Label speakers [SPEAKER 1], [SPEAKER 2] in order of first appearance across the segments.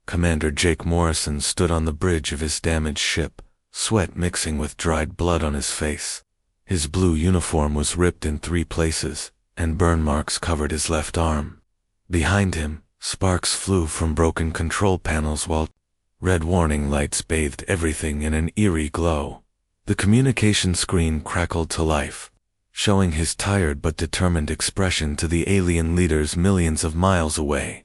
[SPEAKER 1] Commander Jake Morrison stood on the bridge of his damaged ship, sweat mixing with dried blood on his face. His blue uniform was ripped in 3 places, and burn marks covered his left arm. Behind him, sparks flew from broken control panels while red warning lights bathed everything in an eerie glow. The communication screen crackled to life, showing his tired but determined expression to the alien leaders millions of miles away.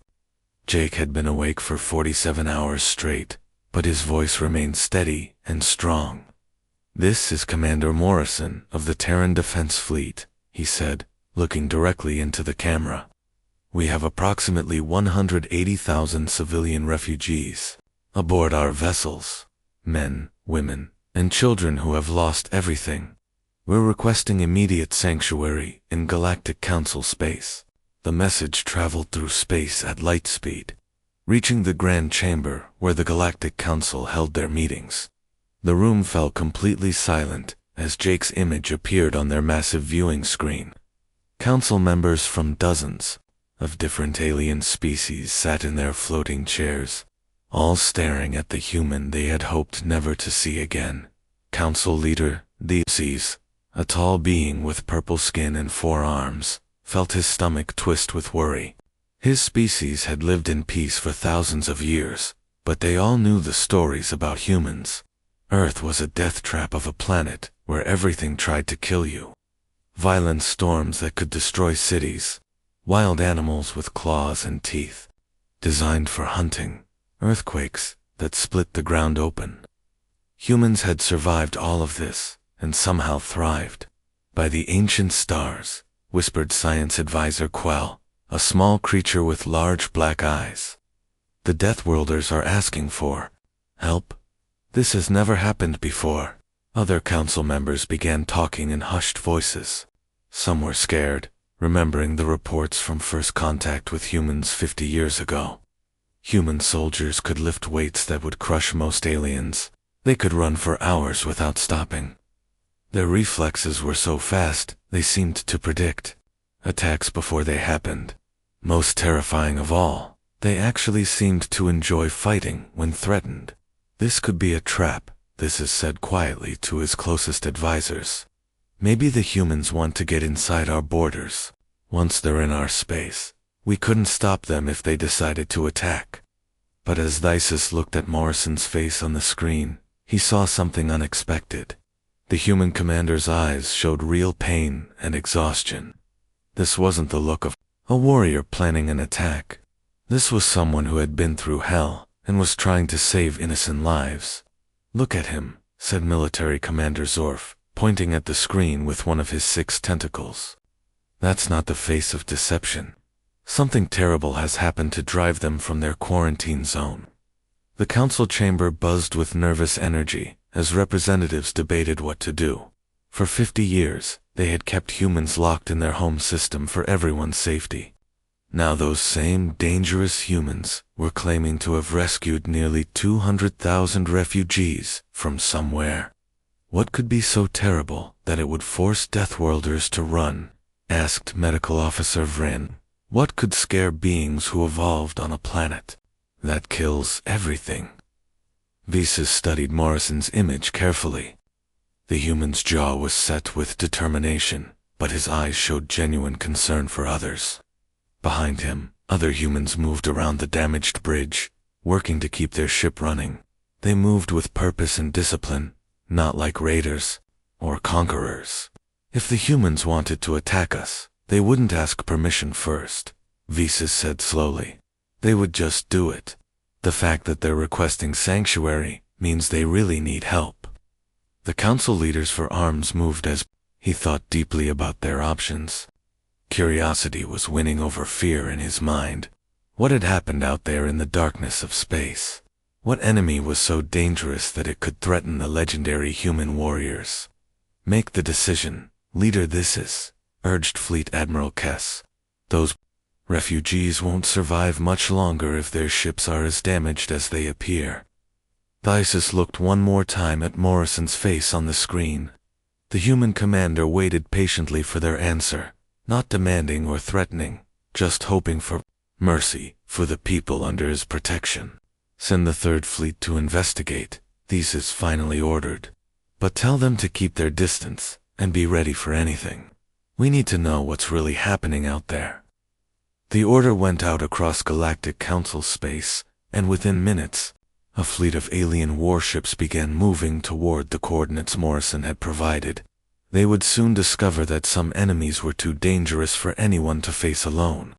[SPEAKER 1] Jake had been awake for 47 hours straight, but his voice remained steady and strong. "This is Commander Morrison of the Terran Defense Fleet," he said, looking directly into the camera. "We have approximately 180,000 civilian refugees aboard our vessels, men, women, and children who have lost everything. We're requesting immediate sanctuary in Galactic Council space." The message traveled through space at light speed, reaching the Grand Chamber where the Galactic Council held their meetings. The room fell completely silent as Jake's image appeared on their massive viewing screen. Council members from dozens of different alien species sat in their floating chairs, all staring at the human they had hoped never to see again. Council leader Deepseas, a tall being with purple skin and 4 arms, felt his stomach twist with worry. His species had lived in peace for thousands of years, but they all knew the stories about humans. Earth was a death trap of a planet where everything tried to kill you. Violent storms that could destroy cities, wild animals with claws and teeth, designed for hunting, earthquakes that split the ground open. Humans had survived all of this and somehow thrived. "By the ancient stars," whispered science advisor Quell, a small creature with large black eyes. "The Deathworlders are asking for help. This has never happened before." Other council members began talking in hushed voices. Some were scared, remembering the reports from first contact with humans 50 years ago. Human soldiers could lift weights that would crush most aliens. They could run for hours without stopping. Their reflexes were so fast, they seemed to predict attacks before they happened. Most terrifying of all, they actually seemed to enjoy fighting when threatened. "This could be a trap," this is said quietly to his closest advisors. "Maybe the humans want to get inside our borders. Once they're in our space, we couldn't stop them if they decided to attack." But as Thysis looked at Morrison's face on the screen, he saw something unexpected. The human commander's eyes showed real pain and exhaustion. This wasn't the look of a warrior planning an attack. This was someone who had been through hell and was trying to save innocent lives. "Look at him," said Military Commander Zorf, pointing at the screen with one of his 6 tentacles. "That's not the face of deception. Something terrible has happened to drive them from their quarantine zone." The council chamber buzzed with nervous energy as representatives debated what to do. For 50 years, they had kept humans locked in their home system for everyone's safety. Now those same dangerous humans were claiming to have rescued nearly 200,000 refugees from somewhere. What could be so terrible that it would force Deathworlders to run? Asked Medical Officer Vrin. What could scare beings who evolved on a planet that kills everything? Visas studied Morrison's image carefully. The human's jaw was set with determination, but his eyes showed genuine concern for others. Behind him, other humans moved around the damaged bridge, working to keep their ship running. They moved with purpose and discipline, not like raiders or conquerors. "If the humans wanted to attack us, they wouldn't ask permission first," Visas said slowly. "They would just do it. The fact that they're requesting sanctuary means they really need help." The council leaders for arms moved as he thought deeply about their options. Curiosity was winning over fear in his mind. What had happened out there in the darkness of space? What enemy was so dangerous that it could threaten the legendary human warriors? "Make the decision, Leader Thysis," urged Fleet Admiral Kess. "Those refugees won't survive much longer if their ships are as damaged as they appear." Thysis looked one more time at Morrison's face on the screen. The human commander waited patiently for their answer, not demanding or threatening, just hoping for mercy for the people under his protection. Send the Third Fleet to investigate, Thesis finally ordered. But tell them to keep their distance, and be ready for anything. We need to know what's really happening out there. The order went out across Galactic Council space, and within minutes, a fleet of alien warships began moving toward the coordinates Morrison had provided. They would soon discover that some enemies were too dangerous for anyone to face alone.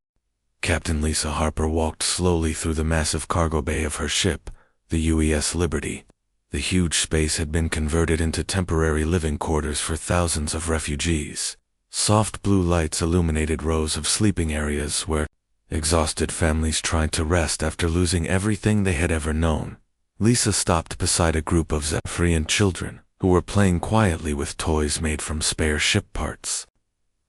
[SPEAKER 1] Captain Lisa Harper walked slowly through the massive cargo bay of her ship, the UES Liberty. The huge space had been converted into temporary living quarters for thousands of refugees. Soft blue lights illuminated rows of sleeping areas where exhausted families tried to rest after losing everything they had ever known. Lisa stopped beside a group of Zephyrian children who were playing quietly with toys made from spare ship parts.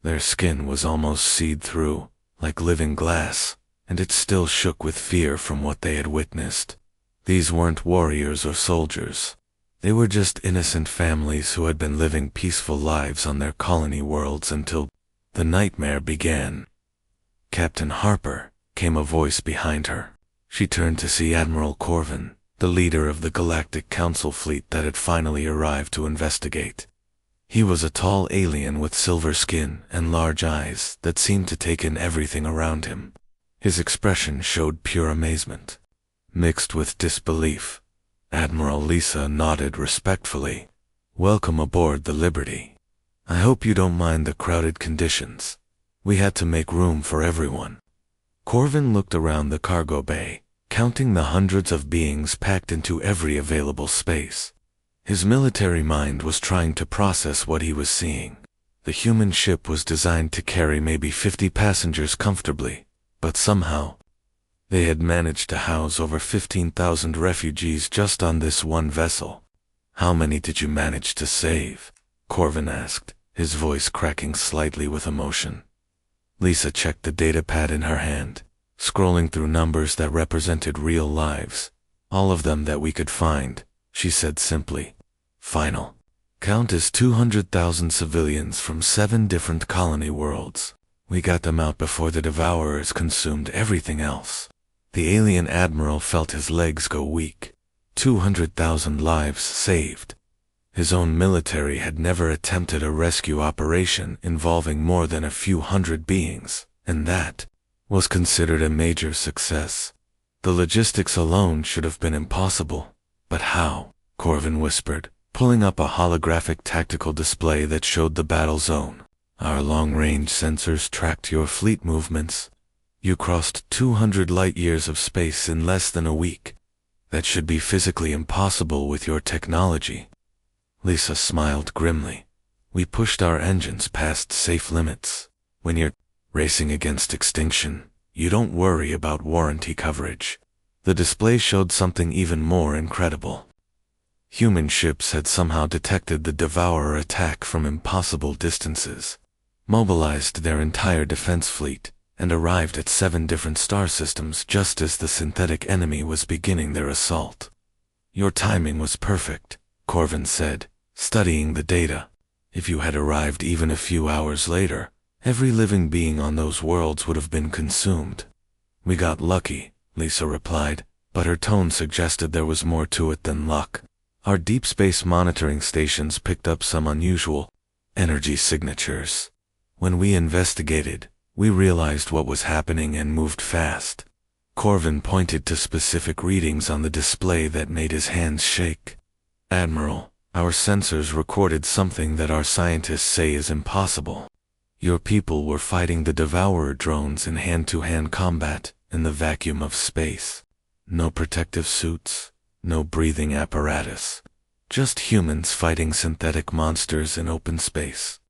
[SPEAKER 1] Their skin was almost see-through, like living glass, and it still shook with fear from what they had witnessed. These weren't warriors or soldiers. They were just innocent families who had been living peaceful lives on their colony worlds until the nightmare began. "Captain Harper," came a voice behind her. She turned to see Admiral Corvin, the leader of the Galactic Council fleet that had finally arrived to investigate. He was a tall alien with silver skin and large eyes that seemed to take in everything around him. His expression showed pure amazement, mixed with disbelief. Admiral Lisa nodded respectfully. "Welcome aboard the Liberty. I hope you don't mind the crowded conditions. We had to make room for everyone." Corvin looked around the cargo bay, counting the hundreds of beings packed into every available space. His military mind was trying to process what he was seeing. The human ship was designed to carry maybe 50 passengers comfortably, but somehow, they had managed to house over 15,000 refugees just on this one vessel. "How many did you manage to save?" Corvin asked, his voice cracking slightly with emotion. Lisa checked the datapad in her hand, scrolling through numbers that represented real lives. "All of them that we could find," she said simply. "Final count is 200,000 civilians from 7 different colony worlds. We got them out before the Devourers consumed everything else." The alien admiral felt his legs go weak. 200,000 lives saved. His own military had never attempted a rescue operation involving more than a few hundred beings, and that was considered a major success. The logistics alone should have been impossible. "But how?" Corvin whispered, pulling up a holographic tactical display that showed the battle zone. "Our long-range sensors tracked your fleet movements. You crossed 200 light-years of space in less than a week. That should be physically impossible with your technology." Lisa smiled grimly. "We pushed our engines past safe limits. When you're racing against extinction, you don't worry about warranty coverage." The display showed something even more incredible. Human ships had somehow detected the Devourer attack from impossible distances, mobilized their entire defense fleet, and arrived at 7 different star systems just as the synthetic enemy was beginning their assault. "Your timing was perfect," Corvin said, studying the data. "If you had arrived even a few hours later, every living being on those worlds would have been consumed." "We got lucky," Lisa replied, but her tone suggested there was more to it than luck. "Our deep space monitoring stations picked up some unusual energy signatures. When we investigated, we realized what was happening and moved fast." Corvin pointed to specific readings on the display that made his hands shake. "Admiral, our sensors recorded something that our scientists say is impossible. Your people were fighting the Devourer drones in hand-to-hand combat in the vacuum of space. No protective suits, no breathing apparatus. Just humans fighting synthetic monsters in open space."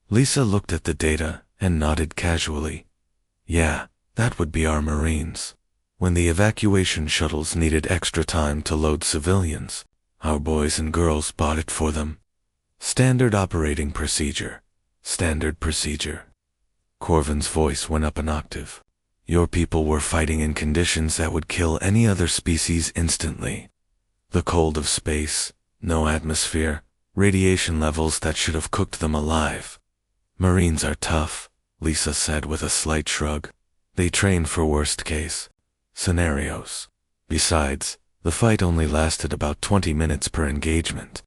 [SPEAKER 1] Lisa looked at the data and nodded casually. "Yeah, that would be our Marines. When the evacuation shuttles needed extra time to load civilians, our boys and girls bought it for them. Standard operating procedure. Standard procedure." Corvin's voice went up an octave. "Your people were fighting in conditions that would kill any other species instantly. The cold of space, no atmosphere, radiation levels that should have cooked them alive." "Marines are tough," Lisa said with a slight shrug. "They train for worst-case scenarios. Besides, the fight only lasted about 20 minutes per engagement.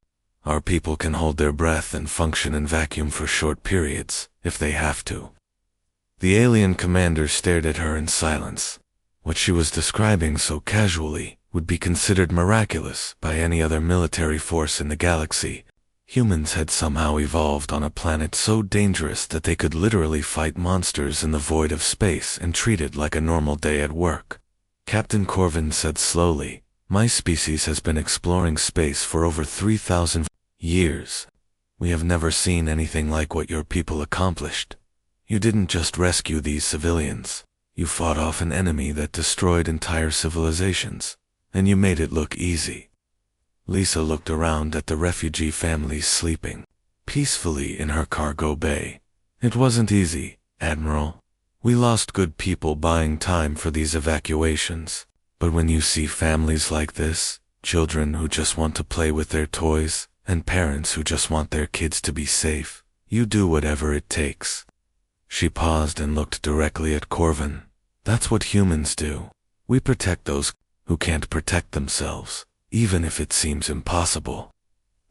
[SPEAKER 1] Our people can hold their breath and function in vacuum for short periods, if they have to. The alien commander stared at her in silence. What she was describing so casually would be considered miraculous by any other military force in the galaxy. Humans had somehow evolved on a planet so dangerous that they could literally fight monsters in the void of space and treat it like a normal day at work. Captain Corvin said slowly, "My species has been exploring space for over 3,000 years. We have never seen anything like what your people accomplished. You didn't just rescue these civilians. You fought off an enemy that destroyed entire civilizations, and you made it look easy." Lisa looked around at the refugee families sleeping peacefully in her cargo bay. "It wasn't easy, Admiral. We lost good people buying time for these evacuations. But when you see families like this, children who just want to play with their toys, and parents who just want their kids to be safe, you do whatever it takes." She paused and looked directly at Corvin. "That's what humans do. We protect those who can't protect themselves, even if it seems impossible."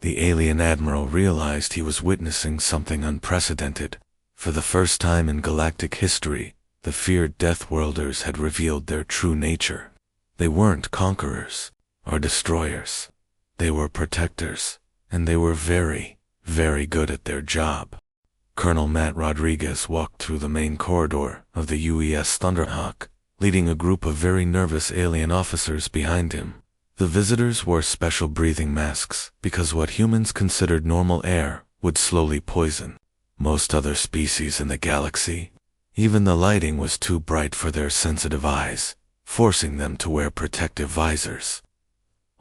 [SPEAKER 1] The alien admiral realized he was witnessing something unprecedented. For the first time in galactic history, the feared Deathworlders had revealed their true nature. They weren't conquerors or destroyers. They were protectors, and they were very, very good at their job. Colonel Matt Rodriguez walked through the main corridor of the UES Thunderhawk, leading a group of very nervous alien officers behind him. The visitors wore special breathing masks because what humans considered normal air would slowly poison most other species in the galaxy. Even the lighting was too bright for their sensitive eyes, forcing them to wear protective visors.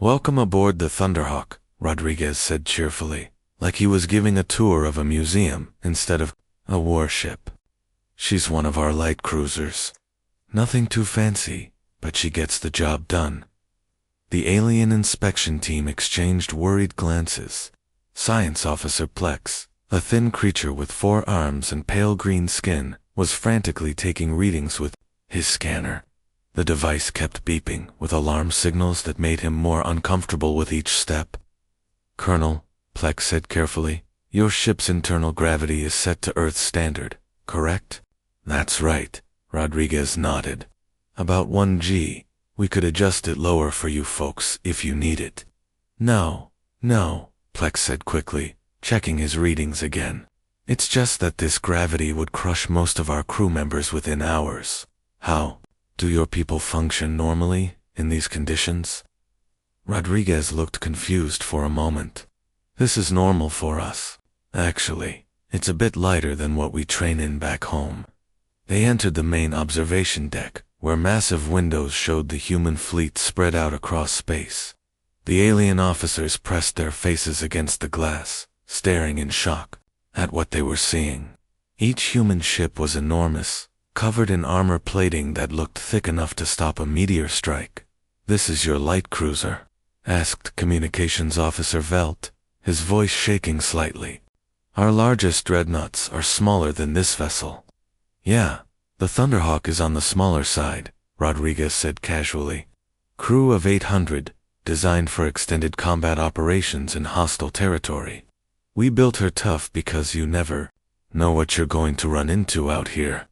[SPEAKER 1] "Welcome aboard the Thunderhawk," Rodriguez said cheerfully, like he was giving a tour of a museum instead of a warship. "She's one of our light cruisers. Nothing too fancy, but she gets the job done." The alien inspection team exchanged worried glances. Science Officer Plex, a thin creature with 4 arms and pale green skin, was frantically taking readings with his scanner. The device kept beeping with alarm signals that made him more uncomfortable with each step. "Colonel," Plex said carefully, "your ship's internal gravity is set to Earth's standard, correct?" "That's right," Rodriguez nodded. "About 1 G. We could adjust it lower for you folks if you need it." No, Plex said quickly, checking his readings again. "It's just that this gravity would crush most of our crew members within hours." "How do your people function normally in these conditions?" Rodriguez looked confused for a moment. "This is normal for us. Actually, it's a bit lighter than what we train in back home." They entered the main observation deck, where massive windows showed the human fleet spread out across space. The alien officers pressed their faces against the glass, staring in shock at what they were seeing. Each human ship was enormous, covered in armor plating that looked thick enough to stop a meteor strike. "This is your light cruiser?" asked Communications Officer Velt, his voice shaking slightly. "Our largest dreadnoughts are smaller than this vessel." "Yeah, the Thunderhawk is on the smaller side," Rodriguez said casually. "Crew of 800, designed for extended combat operations in hostile territory. We built her tough because you never know what you're going to run into out here."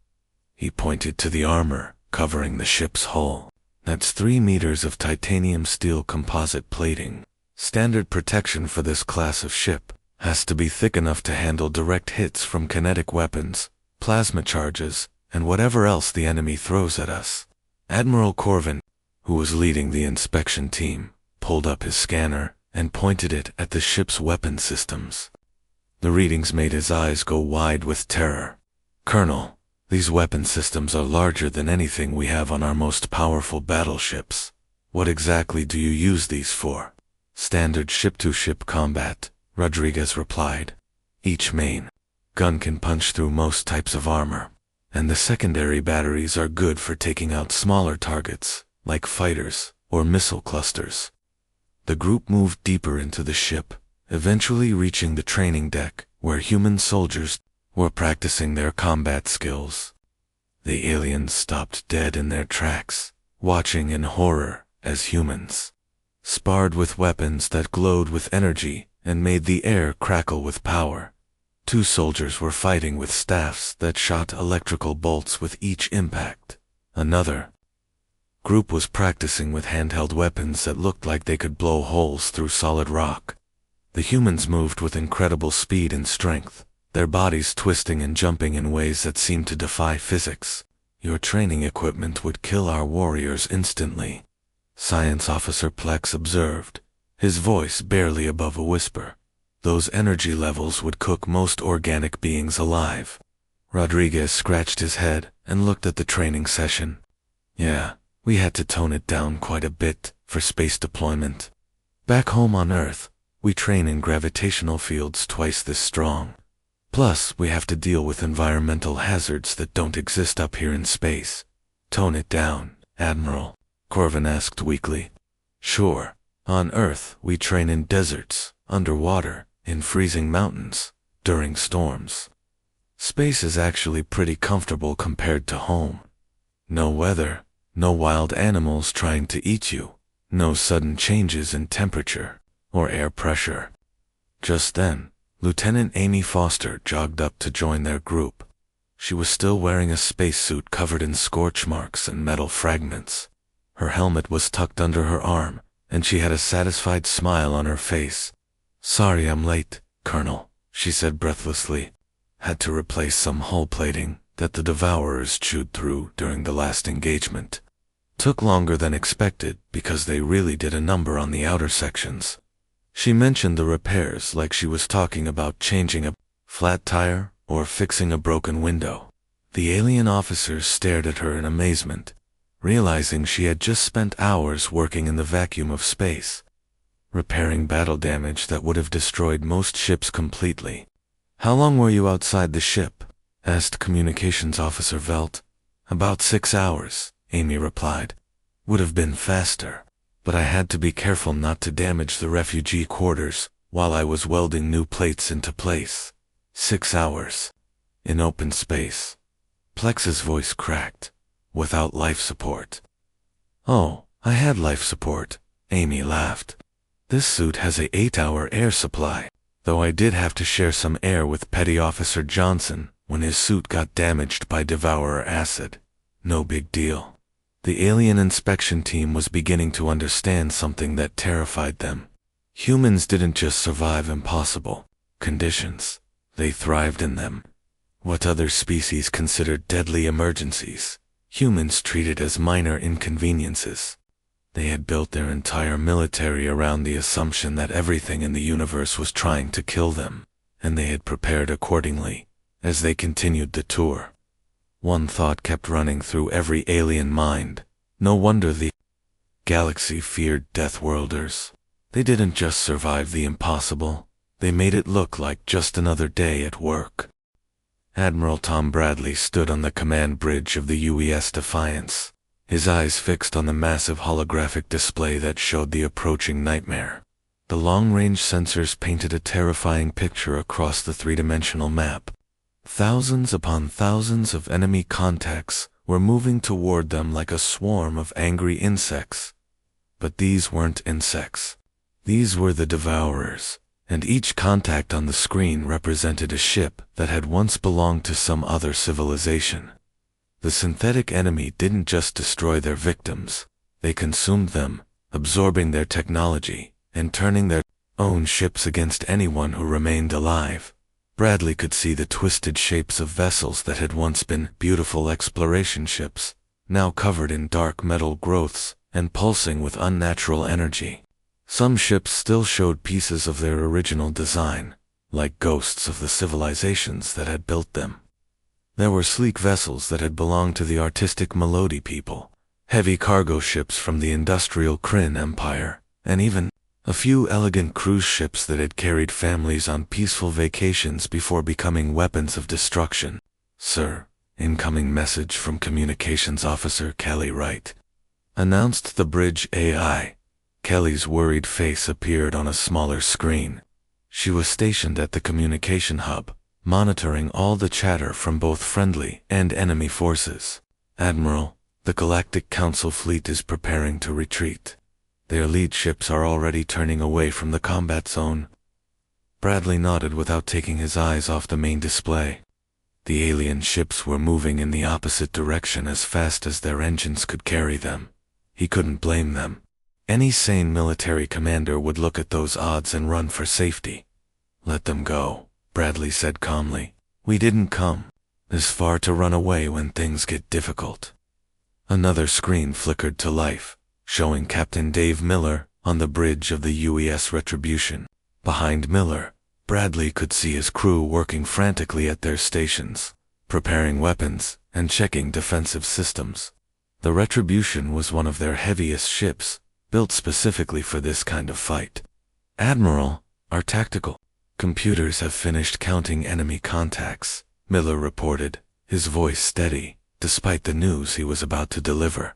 [SPEAKER 1] He pointed to the armor covering the ship's hull. "That's 3 meters of titanium steel composite plating. Standard protection for this class of ship has to be thick enough to handle direct hits from kinetic weapons, plasma charges, and whatever else the enemy throws at us." Admiral Corvin, who was leading the inspection team, pulled up his scanner and pointed it at the ship's weapon systems. The readings made his eyes go wide with terror. "Colonel, these weapon systems are larger than anything we have on our most powerful battleships. What exactly do you use these for?" "Standard ship-to-ship combat," Rodriguez replied. "Each main gun can punch through most types of armor, and the secondary batteries are good for taking out smaller targets, like fighters or missile clusters." The group moved deeper into the ship, eventually reaching the training deck, where human soldiers were practicing their combat skills. The aliens stopped dead in their tracks, watching in horror as humans. Sparred with weapons that glowed with energy and made the air crackle with power. 2 soldiers were fighting with staffs that shot electrical bolts with each impact. Another group was practicing with handheld weapons that looked like they could blow holes through solid rock. The humans moved with incredible speed and strength, their bodies twisting and jumping in ways that seemed to defy physics. Your training equipment would kill our warriors instantly, Science Officer Plex observed, his voice barely above a whisper. Those energy levels would cook most organic beings alive. Rodriguez scratched his head and looked at the training session. Yeah, we had to tone it down quite a bit for space deployment. Back home on Earth, we train in gravitational fields twice this strong. Plus, we have to deal with environmental hazards that don't exist up here in space. Tone it down, Admiral, Corvin asked weakly. Sure, on Earth we train in deserts, underwater, in freezing mountains, during storms. Space is actually pretty comfortable compared to home. No weather, no wild animals trying to eat you, no sudden changes in temperature or air pressure. Just then, Lieutenant Amy Foster jogged up to join their group. She was still wearing a spacesuit covered in scorch marks and metal fragments. Her helmet was tucked under her arm, and she had a satisfied smile on her face. Sorry I'm late, Colonel, she said breathlessly. Had to replace some hull plating that the Devourers chewed through during the last engagement. Took longer than expected because they really did a number on the outer sections. She mentioned the repairs like she was talking about changing a flat tire or fixing a broken window. The alien officers stared at her in amazement, realizing she had just spent hours working in the vacuum of space, repairing battle damage that would have destroyed most ships completely. How long were you outside the ship? Asked Communications Officer Velt. About 6 hours, Amy replied. Would have been faster, but I had to be careful not to damage the refugee quarters while I was welding new plates into place. 6 hours. In open space. Plex's voice cracked. Without life support. Oh, I had life support, Amy laughed. This suit has a 8-hour air supply, though I did have to share some air with Petty Officer Johnson when his suit got damaged by Devourer acid. No big deal. The alien inspection team was beginning to understand something that terrified them. Humans didn't just survive impossible conditions, they thrived in them. What other species considered deadly emergencies, humans treated as minor inconveniences. They had built their entire military around the assumption that everything in the universe was trying to kill them, and they had prepared accordingly as they continued the tour. One thought kept running through every alien mind. No wonder the galaxy feared Deathworlders. They didn't just survive the impossible, they made it look like just another day at work. Admiral Tom Bradley stood on the command bridge of the UES Defiance, his eyes fixed on the massive holographic display that showed the approaching nightmare. The long-range sensors painted a terrifying picture across the three-dimensional map. Thousands upon thousands of enemy contacts were moving toward them like a swarm of angry insects. But these weren't insects. These were the Devourers, and each contact on the screen represented a ship that had once belonged to some other civilization. The synthetic enemy didn't just destroy their victims, they consumed them, absorbing their technology and turning their own ships against anyone who remained alive. Bradley could see the twisted shapes of vessels that had once been beautiful exploration ships, now covered in dark metal growths and pulsing with unnatural energy. Some ships still showed pieces of their original design, like ghosts of the civilizations that had built them. There were sleek vessels that had belonged to the artistic Melody people, heavy cargo ships from the industrial Kryn Empire, and even a few elegant cruise ships that had carried families on peaceful vacations before becoming weapons of destruction. Sir, incoming message from Communications Officer Kelly Wright, announced the bridge AI. Kelly's worried face appeared on a smaller screen. She was stationed at the communication hub, monitoring all the chatter from both friendly and enemy forces. Admiral, The Galactic Council fleet is preparing to retreat. Their lead ships are already turning away from the combat zone. Bradley nodded without taking his eyes off the main display. The alien ships were moving in the opposite direction as fast as their engines could carry them. He couldn't blame them. Any sane military commander would look at those odds and run for safety. "Let them go," Bradley said calmly. "We didn't come this far to run away when things get difficult." Another screen flickered to life, showing Captain Dave Miller on the bridge of the UES Retribution. Behind Miller, Bradley could see his crew working frantically at their stations, preparing weapons and checking defensive systems. The Retribution was one of their heaviest ships, built specifically for this kind of fight. "Admiral, our tactical computers have finished counting enemy contacts," Miller reported, his voice steady, despite the news he was about to deliver.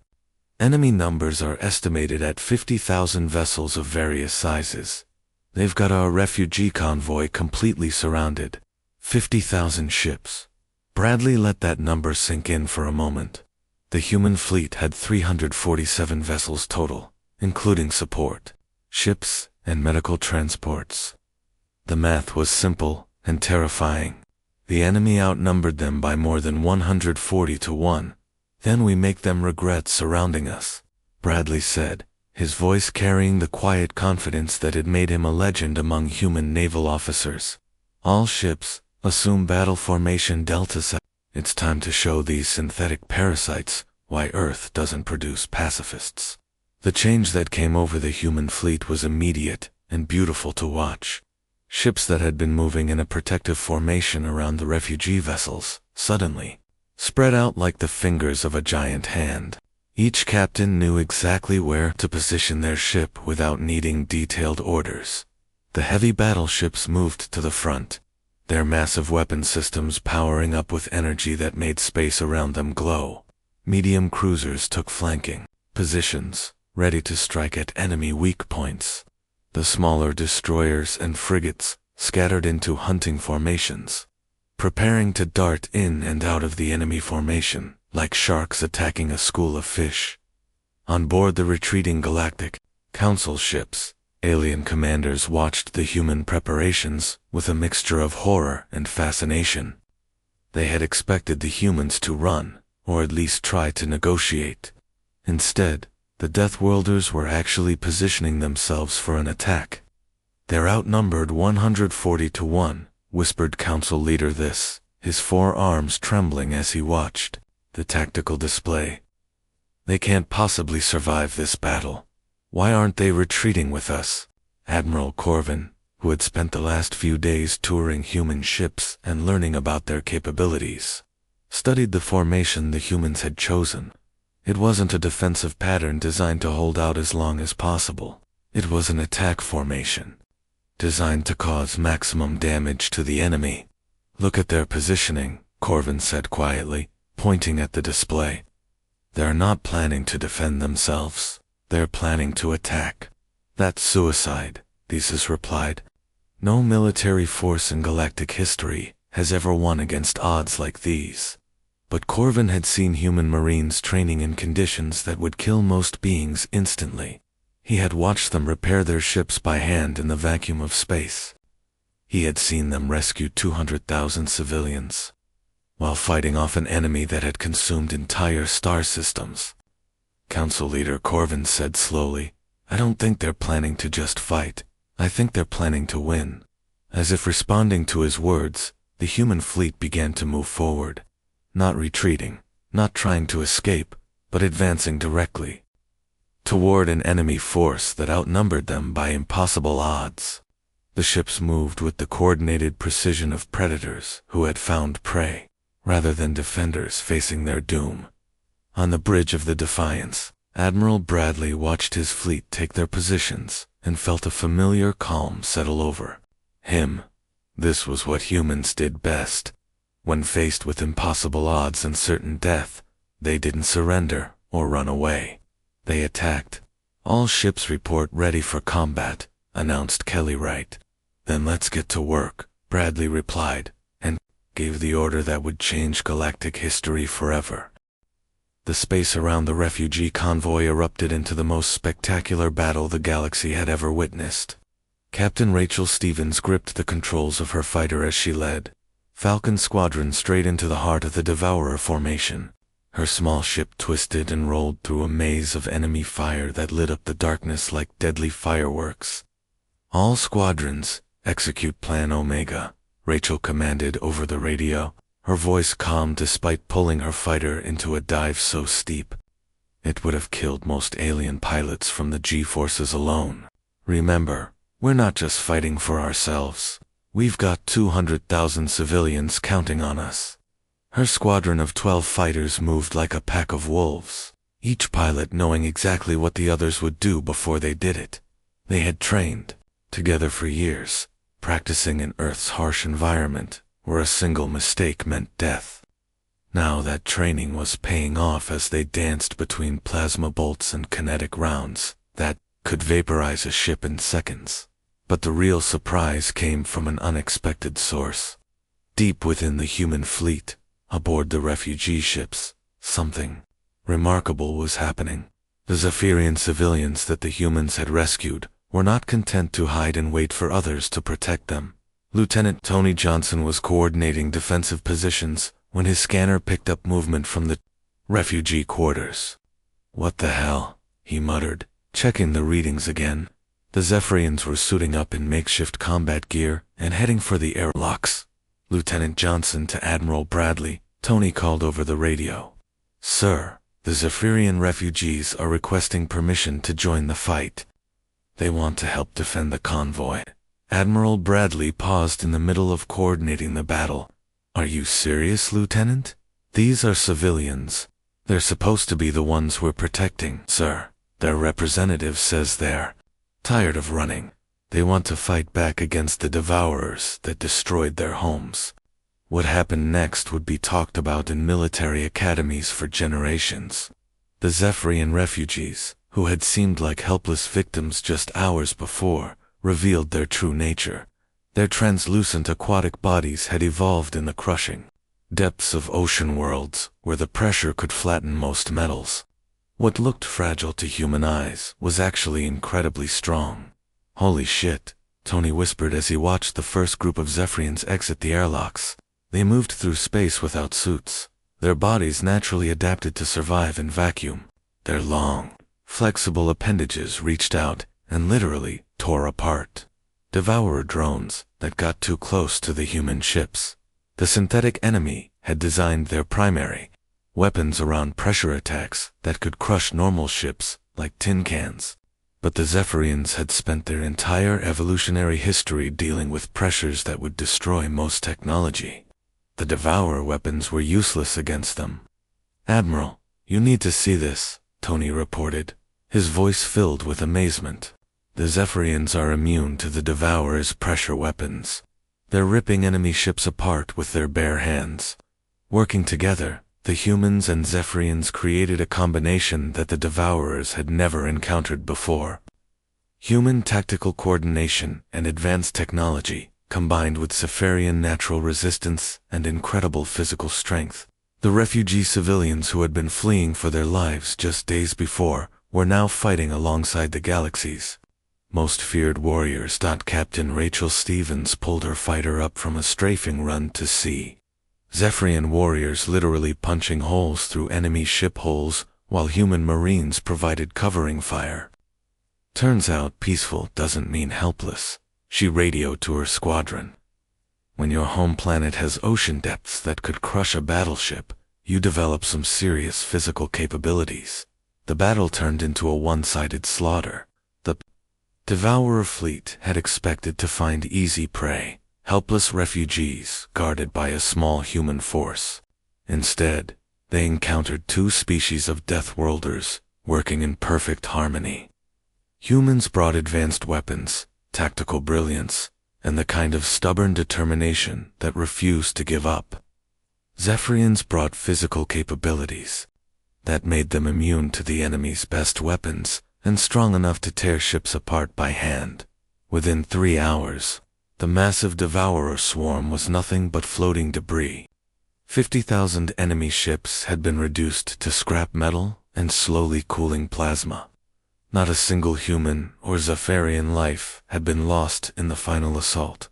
[SPEAKER 1] "Enemy numbers are estimated at 50,000 vessels of various sizes. They've got our refugee convoy completely surrounded. 50,000 ships." Bradley let that number sink in for a moment. The human fleet had 347 vessels total, including support ships and medical transports. The math was simple and terrifying. The enemy outnumbered them by more than 140 to 1. "Then we make them regret surrounding us," Bradley said, his voice carrying the quiet confidence that had made him a legend among human naval officers. "All ships, assume battle formation Delta 7. It's time to show these synthetic parasites why Earth doesn't produce pacifists." The change that came over the human fleet was immediate and beautiful to watch. Ships that had been moving in a protective formation around the refugee vessels, suddenly spread out like the fingers of a giant hand. Each captain knew exactly where to position their ship without needing detailed orders. The heavy battleships moved to the front, their massive weapon systems powering up with energy that made space around them glow. Medium cruisers took flanking positions, ready to strike at enemy weak points. The smaller destroyers and frigates scattered into hunting formations, preparing to dart in and out of the enemy formation, like sharks attacking a school of fish. On board the retreating Galactic Council ships, alien commanders watched the human preparations with a mixture of horror and fascination. They had expected the humans to run, or at least try to negotiate. Instead, the Deathworlders were actually positioning themselves for an attack. "They're outnumbered 140 to 1, whispered Council Leader This, his forearms trembling as he watched the tactical display. "They can't possibly survive this battle. Why aren't they retreating with us?" Admiral Corvin, who had spent the last few days touring human ships and learning about their capabilities, studied the formation the humans had chosen. It wasn't a defensive pattern designed to hold out as long as possible. It was an attack formation, designed to cause maximum damage to the enemy. "Look at their positioning," Corvin said quietly, pointing at the display. "They're not planning to defend themselves. They're planning to attack." "That's suicide," Thesis replied. "No military force in galactic history has ever won against odds like these." But Corvin had seen human marines training in conditions that would kill most beings instantly. He had watched them repair their ships by hand in the vacuum of space. He had seen them rescue 200,000 civilians, while fighting off an enemy that had consumed entire star systems. Council Leader Corvin said slowly, "I don't think they're planning to just fight. I think they're planning to win." As if responding to his words, the human fleet began to move forward. Not retreating, not trying to escape, but advancing directly toward an enemy force that outnumbered them by impossible odds. The ships moved with the coordinated precision of predators who had found prey, rather than defenders facing their doom. On the bridge of the Defiance, Admiral Bradley watched his fleet take their positions and felt a familiar calm settle over him. This was what humans did best. When faced with impossible odds and certain death, they didn't surrender or run away. They attacked. "All ships report ready for combat," announced Kelly Wright. "Then let's get to work," Bradley replied, and gave the order that would change galactic history forever. The space around the refugee convoy erupted into the most spectacular battle the galaxy had ever witnessed. Captain Rachel Stevens gripped the controls of her fighter as she led Falcon's squadron straight into the heart of the Devourer formation. Her small ship twisted and rolled through a maze of enemy fire that lit up the darkness like deadly fireworks. "All squadrons, execute Plan Omega," Rachel commanded over the radio, her voice calm despite pulling her fighter into a dive so steep it would have killed most alien pilots from the G-forces alone. "Remember, we're not just fighting for ourselves. We've got 200,000 civilians counting on us." Her squadron of 12 fighters moved like a pack of wolves, each pilot knowing exactly what the others would do before they did it. They had trained together for years, practicing in Earth's harsh environment, where a single mistake meant death. Now that training was paying off as they danced between plasma bolts and kinetic rounds that could vaporize a ship in seconds. But the real surprise came from an unexpected source. Deep within the human fleet, aboard the refugee ships, something remarkable was happening. The Zephyrian civilians that the humans had rescued were not content to hide and wait for others to protect them. Lieutenant Tony Johnson was coordinating defensive positions when his scanner picked up movement from the refugee quarters. "What the hell?" he muttered, checking the readings again. The Zephyrians were suiting up in makeshift combat gear and heading for the airlocks. "Lieutenant Johnson to Admiral Bradley," Tony called over the radio. "Sir, the Zephyrian refugees are requesting permission to join the fight. They want to help defend the convoy." Admiral Bradley paused in the middle of coordinating the battle. "Are you serious, Lieutenant? These are civilians. They're supposed to be the ones we're protecting, sir. Their representative says they're tired of running. They want to fight back against the Devourers that destroyed their homes." What happened next would be talked about in military academies for generations. The Zephyrian refugees, who had seemed like helpless victims just hours before, revealed their true nature. Their translucent aquatic bodies had evolved in the crushing depths of ocean worlds, where the pressure could flatten most metals. What looked fragile to human eyes was actually incredibly strong. "Holy shit," Tony whispered as he watched the first group of Zephyrians exit the airlocks. They moved through space without suits, their bodies naturally adapted to survive in vacuum. Their long, flexible appendages reached out and literally tore apart Devourer drones that got too close to the human ships. The synthetic enemy had designed their primary weapons around pressure attacks that could crush normal ships like tin cans. But the Zephyrians had spent their entire evolutionary history dealing with pressures that would destroy most technology. The Devourer weapons were useless against them. "Admiral, you need to see this," Tony reported, his voice filled with amazement. "The Zephyrians are immune to the Devourer's pressure weapons. They're ripping enemy ships apart with their bare hands. Working together, the humans and Zephyrians created a combination that the Devourers had never encountered before. Human tactical coordination and advanced technology, combined with Zephyrian natural resistance and incredible physical strength. The refugee civilians who had been fleeing for their lives just days before were now fighting alongside the galaxy's most feared warriors. Captain Rachel Stevens pulled her fighter up from a strafing run to sea. Zephyrian warriors literally punching holes through enemy ship hulls while human marines provided covering fire. "Turns out peaceful doesn't mean helpless," she radioed to her squadron. "When your home planet has ocean depths that could crush a battleship, you develop some serious physical capabilities." The battle turned into a one-sided slaughter. The Devourer fleet had expected to find easy prey, helpless refugees guarded by a small human force. Instead, they encountered two species of Deathworlders working in perfect harmony. Humans brought advanced weapons, tactical brilliance, and the kind of stubborn determination that refused to give up. Zephyrians brought physical capabilities that made them immune to the enemy's best weapons and strong enough to tear ships apart by hand. Within 3 hours, the massive Devourer swarm was nothing but floating debris. 50,000 enemy ships had been reduced to scrap metal and slowly cooling plasma. Not a single human or Zephyrian life had been lost in the final assault.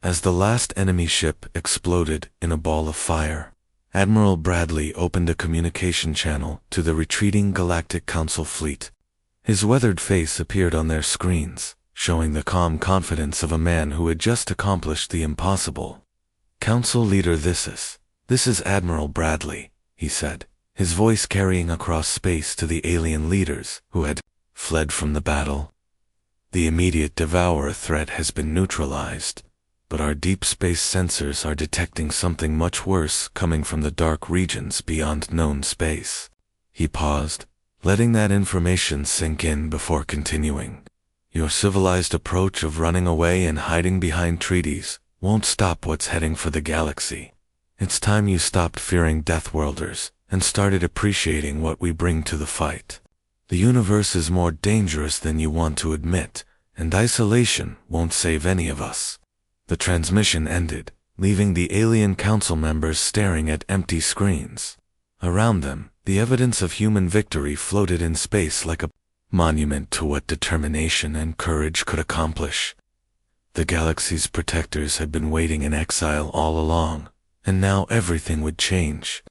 [SPEAKER 1] As the last enemy ship exploded in a ball of fire, Admiral Bradley opened a communication channel to the retreating Galactic Council fleet. His weathered face appeared on their screens, showing the calm confidence of a man who had just accomplished the impossible. "Council Leader, this is Admiral Bradley," he said, his voice carrying across space to the alien leaders who had fled from the battle. "The immediate Devourer threat has been neutralized, but our deep space sensors are detecting something much worse coming from the dark regions beyond known space." He paused, letting that information sink in before continuing. "Your civilized approach of running away and hiding behind treaties won't stop what's heading for the galaxy. It's time you stopped fearing Deathworlders and started appreciating what we bring to the fight. The universe is more dangerous than you want to admit, and isolation won't save any of us." The transmission ended, leaving the alien council members staring at empty screens. Around them, the evidence of human victory floated in space like a monument to what determination and courage could accomplish. The galaxy's protectors had been waiting in exile all along, and now everything would change.